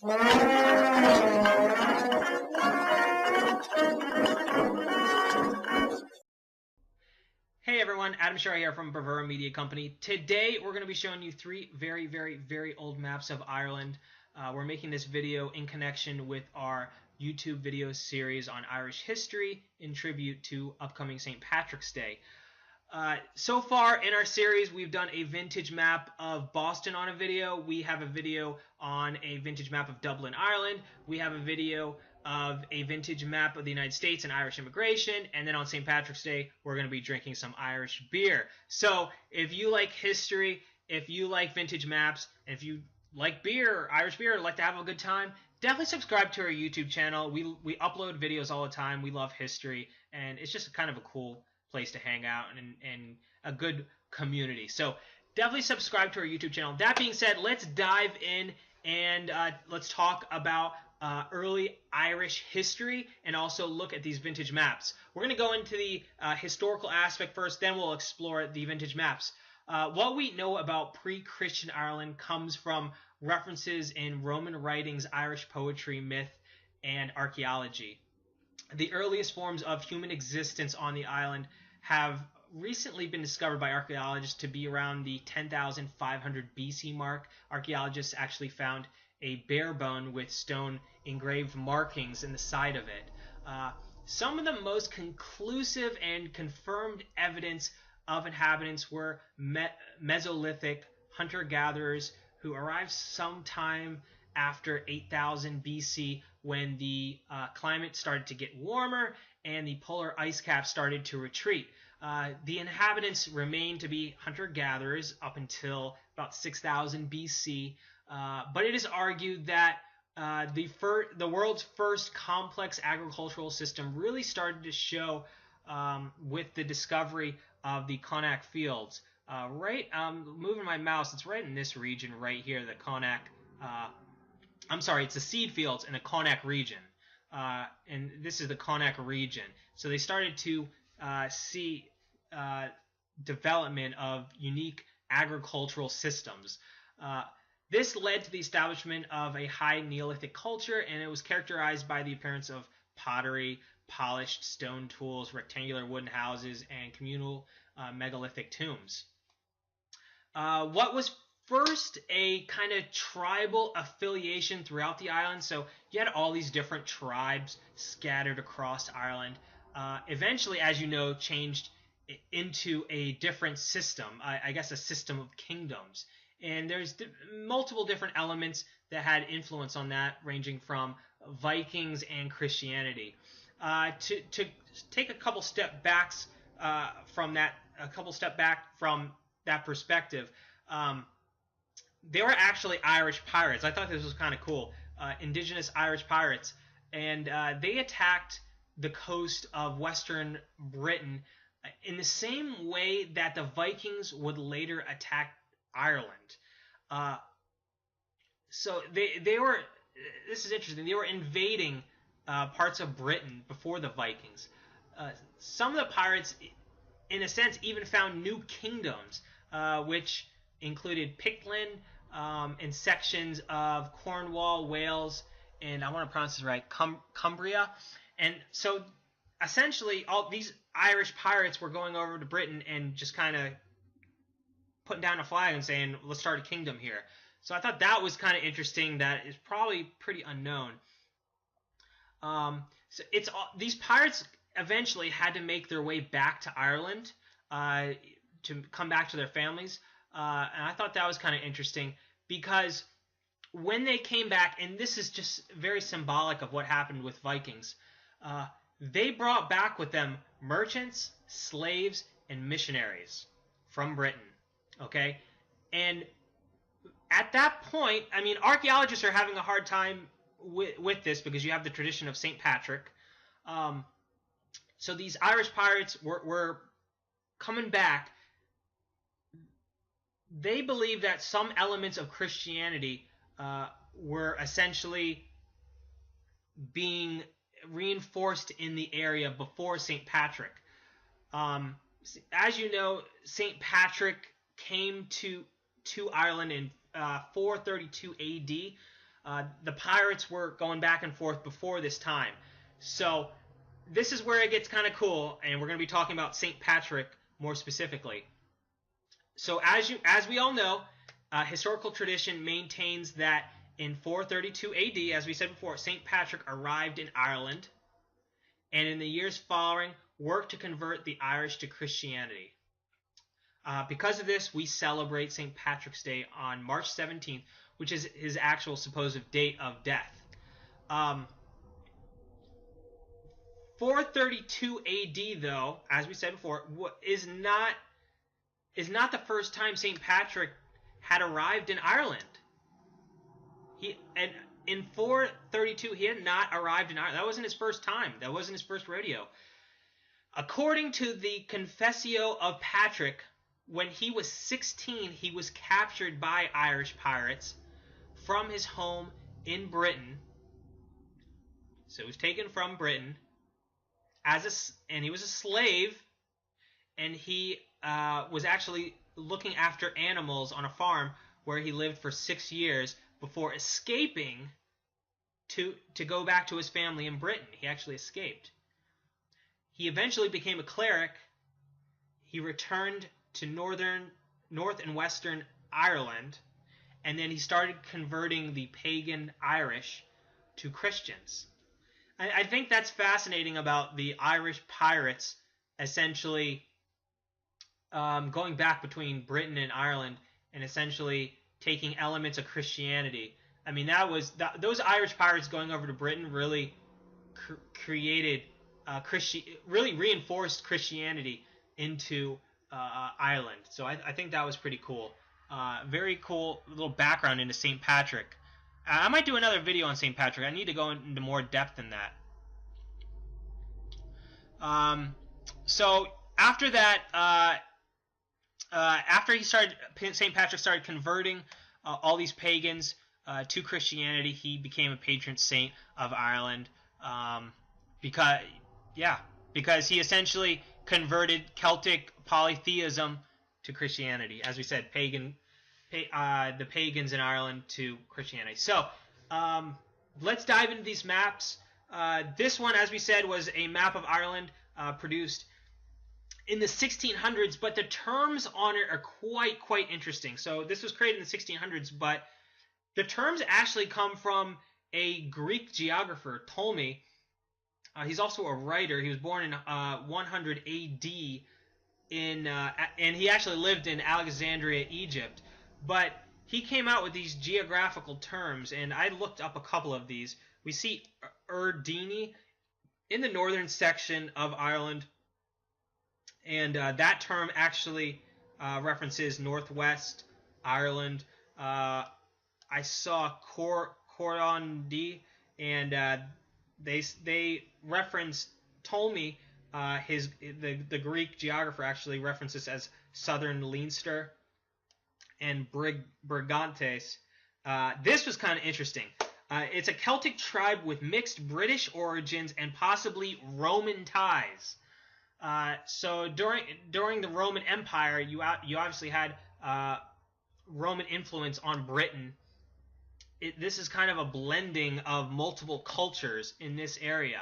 Hey everyone, Adam Shara here from Bravura Media Company. Today we're going to be showing you three very old maps of Ireland. We're making this video in connection with our YouTube video series on Irish history in tribute to upcoming St. Patrick's Day. So far in our series, we've done a vintage map of Boston on a video. We have a video on a vintage map of Dublin, Ireland. We have a video of a vintage map of the United States and Irish immigration. And then on St. Patrick's Day, we're going to be drinking some Irish beer. So if you like history, if you like vintage maps, and if you like beer, Irish beer, like to have a good time, definitely subscribe to our YouTube channel. We upload videos all the time. We love history, and it's just kind of a cool place to hang out and a good community. So definitely subscribe to our YouTube channel. That being said, let's dive in and let's talk about early Irish history and also look at these vintage maps. We're going to go into the historical aspect first, then we'll explore the vintage maps. What we know about pre-Christian Ireland comes from references in Roman writings, Irish poetry, myth, and archaeology. The earliest forms of human existence on the island have recently been discovered by archaeologists to be around the 10,500 BC mark. Archaeologists actually found a bare bone with stone engraved markings in the side of it. Some of the most conclusive and confirmed evidence of inhabitants were Mesolithic hunter-gatherers who arrived sometime after 8000 BC when the climate started to get warmer and the polar ice cap started to retreat. The inhabitants remained to be hunter-gatherers up until about 6000 BC, but it is argued that the world's first complex agricultural system really started to show with the discovery of the Connacht fields. Moving my mouse, it's right in this region right here, the Connacht. I'm sorry, it's the seed fields in the Connacht region. And this is the Connacht region. So they started to see development of unique agricultural systems. This led to the establishment of a high Neolithic culture, and it was characterized by the appearance of pottery, polished stone tools, rectangular wooden houses, and communal megalithic tombs. What was first a kind of tribal affiliation throughout the island, so you had all these different tribes scattered across Ireland, eventually, as you know, changed into a different system, I guess a system of kingdoms. And there's multiple different elements that had influence on that, ranging from Vikings and Christianity. To take a couple step backs from that, perspective, they were actually Irish pirates. I thought this was kind of cool. Indigenous Irish pirates. And they attacked the coast of Western Britain in the same way that the Vikings would later attack Ireland. So they were, this is interesting, they were invading parts of Britain before the Vikings. Some of the pirates, in a sense, even found new kingdoms, which included Pictland and sections of Cornwall, Wales, and I want to pronounce this right, Cumbria. And so essentially all these Irish pirates were going over to Britain and just kind of putting down a flag and saying, let's start a kingdom here. So I thought that was kind of interesting. That is probably pretty unknown. So these pirates eventually had to make their way back to Ireland to come back to their families. And I thought that was kind of interesting because when they came back, and this is just very symbolic of what happened with Vikings, they brought back with them merchants, slaves, and missionaries from Britain. Okay? And at that point, I mean, archaeologists are having a hard time with this because you have the tradition of St. Patrick. So these Irish pirates were coming back. They believed that some elements of Christianity were essentially being reinforced in the area before St. Patrick. As you know, St. Patrick came to Ireland in 432 AD. The pirates were going back and forth before this time. So this is where it gets kind of cool, and we're going to be talking about St. Patrick more specifically. So as we all know, historical tradition maintains that in 432 AD, as we said before, St. Patrick arrived in Ireland, and in the years following, worked to convert the Irish to Christianity. Because of this, we celebrate St. Patrick's Day on March 17th, which is his actual supposed date of death. 432 AD, though, as we said before, is not the first time St. Patrick had arrived in Ireland. In 432, he had not arrived in Ireland. That wasn't his first time. That wasn't his first rodeo. According to the Confessio of Patrick, when he was 16, he was captured by Irish pirates from his home in Britain. So he was taken from Britain and he was a slave, and he was actually looking after animals on a farm where he lived for 6 years before escaping to go back to his family in Britain. He actually escaped. He eventually became a cleric. He returned to North and Western Ireland, and then he started converting the pagan Irish to Christians. I think that's fascinating about the Irish pirates essentially going back between Britain and Ireland and essentially taking elements of Christianity. I mean, those Irish pirates going over to Britain really created really reinforced Christianity into Ireland. So I think that was pretty cool. Very cool little background into St. Patrick. I might do another video on St. Patrick. I need to go into more depth than that. So after that, after St. Patrick started converting all these pagans to Christianity, he became a patron saint of Ireland. Because he essentially converted Celtic polytheism to Christianity. As we said, the pagans in Ireland to Christianity. So let's dive into these maps. This one, as we said, was a map of Ireland produced in the 1600s, but the terms on it are quite interesting. So this was created in the 1600s, but the terms actually come from a Greek geographer, Ptolemy. He's also a writer. He was born in 100 AD, and he actually lived in Alexandria, Egypt. But he came out with these geographical terms, and I looked up a couple of these. We see Erdini in the northern section of Ireland, and that term actually references northwest Ireland. I saw Cordondi, and they reference Ptolemy. The Greek geographer actually references as southern Leinster and Brigantes. This was kind of interesting. It's a Celtic tribe with mixed British origins and possibly Roman ties. So during the Roman Empire, you obviously had Roman influence on Britain. This is kind of a blending of multiple cultures in this area.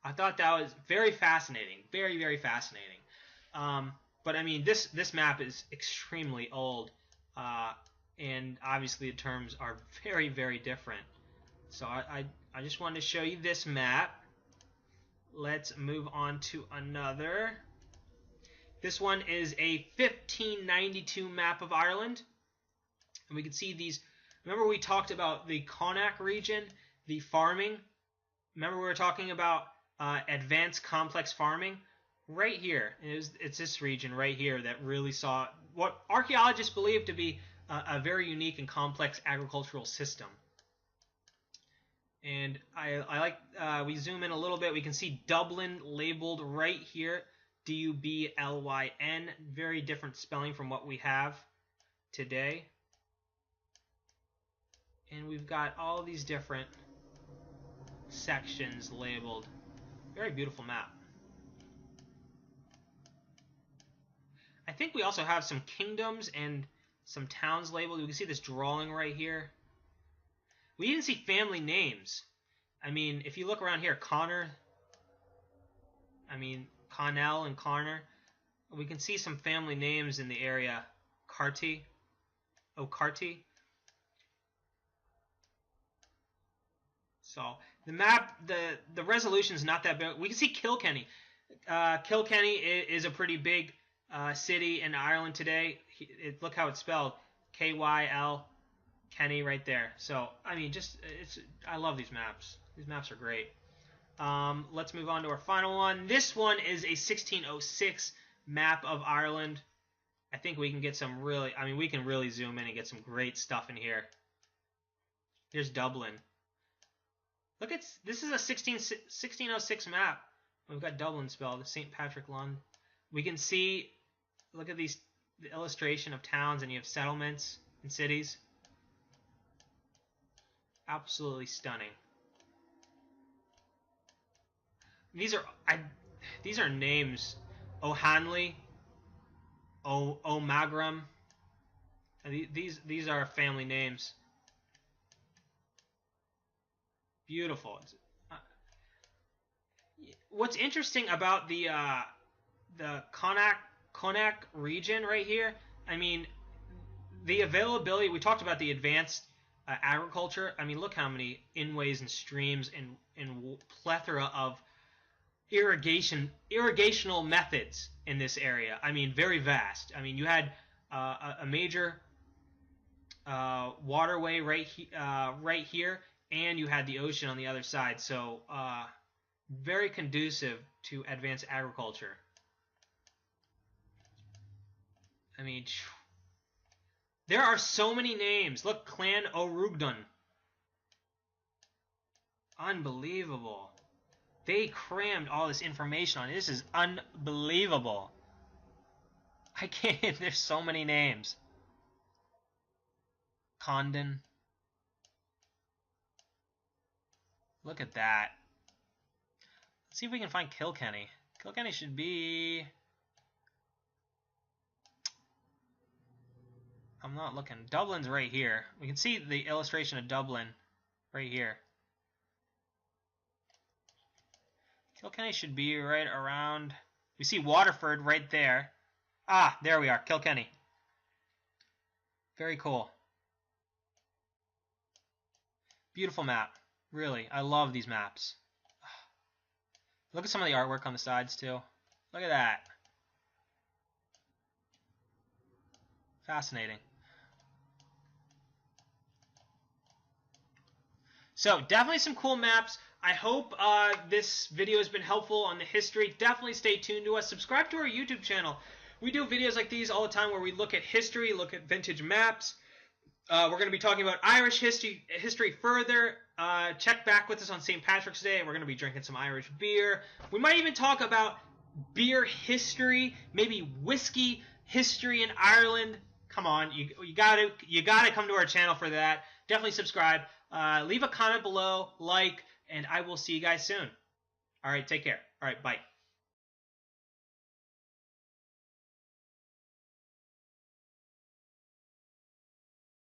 I thought that was very fascinating, very fascinating. But I mean, this map is extremely old, and obviously the terms are very different. So I just wanted to show you this map. Let's move on to another. This one is a 1592 map of Ireland, and we can see these. Remember we talked about the Connacht region, the farming. Remember we were talking about advanced complex farming? Right here, it's this region right here that really saw what archaeologists believe to be a very unique and complex agricultural system. And I like, we zoom in a little bit, we can see Dublin labeled right here, Dublyn, very different spelling from what we have today. And we've got all these different sections labeled. Very beautiful map. I think we also have some kingdoms and some towns labeled. We can see this drawing right here. We even see family names. I mean, if you look around here, Connell and Connor. We can see some family names in the area. Carty. So the map, the resolution is not that big. We can see Kilkenny. Kilkenny is a pretty big city in Ireland today. Look how it's spelled. K-Y-L, Kenny right there. So, I mean, I love these maps. These maps are great. Let's move on to our final one. This one is a 1606 map of Ireland. I think we can get some really, we can really zoom in and get some great stuff in here. Here's Dublin. Look, this is a 1606 map. We've got Dublin spelled, St. Patrick Lund. We can see, look at the illustration of towns, and you have settlements and cities. Absolutely stunning. These are names. O'Hanley, O'Magram. These are family names. Beautiful. What's interesting about the Connacht region right here, I mean, the availability, we talked about the advanced agriculture. I mean, look how many inways and streams and plethora of irrigational methods in this area. I mean, very vast. I mean, you had a major waterway right here, and you had the ocean on the other side. So very conducive to advanced agriculture. I mean, there are so many names. Look, Clan O'Rugdon. Unbelievable. They crammed all this information on it. This is unbelievable. I can't. There's so many names. Condon. Look at that. Let's see if we can find Kilkenny. Kilkenny should be... I'm not looking. Dublin's right here. We can see the illustration of Dublin right here. Kilkenny should be right around... We see Waterford right there. Ah, there we are. Kilkenny. Very cool. Beautiful map. Really, I love these maps. Look at some of the artwork on the sides, too. Look at that. Fascinating. So, definitely some cool maps. I hope this video has been helpful on the history. Definitely stay tuned to us. Subscribe to our YouTube channel. We do videos like these all the time where we look at history, look at vintage maps. We're going to be talking about Irish history further. Check back with us on St. Patrick's Day. We're going to be drinking some Irish beer. We might even talk about beer history, maybe whiskey history in Ireland. Come on, you gotta come to our channel for that. Definitely subscribe. Leave a comment below, like, and I will see you guys soon. All right, take care. All right, bye.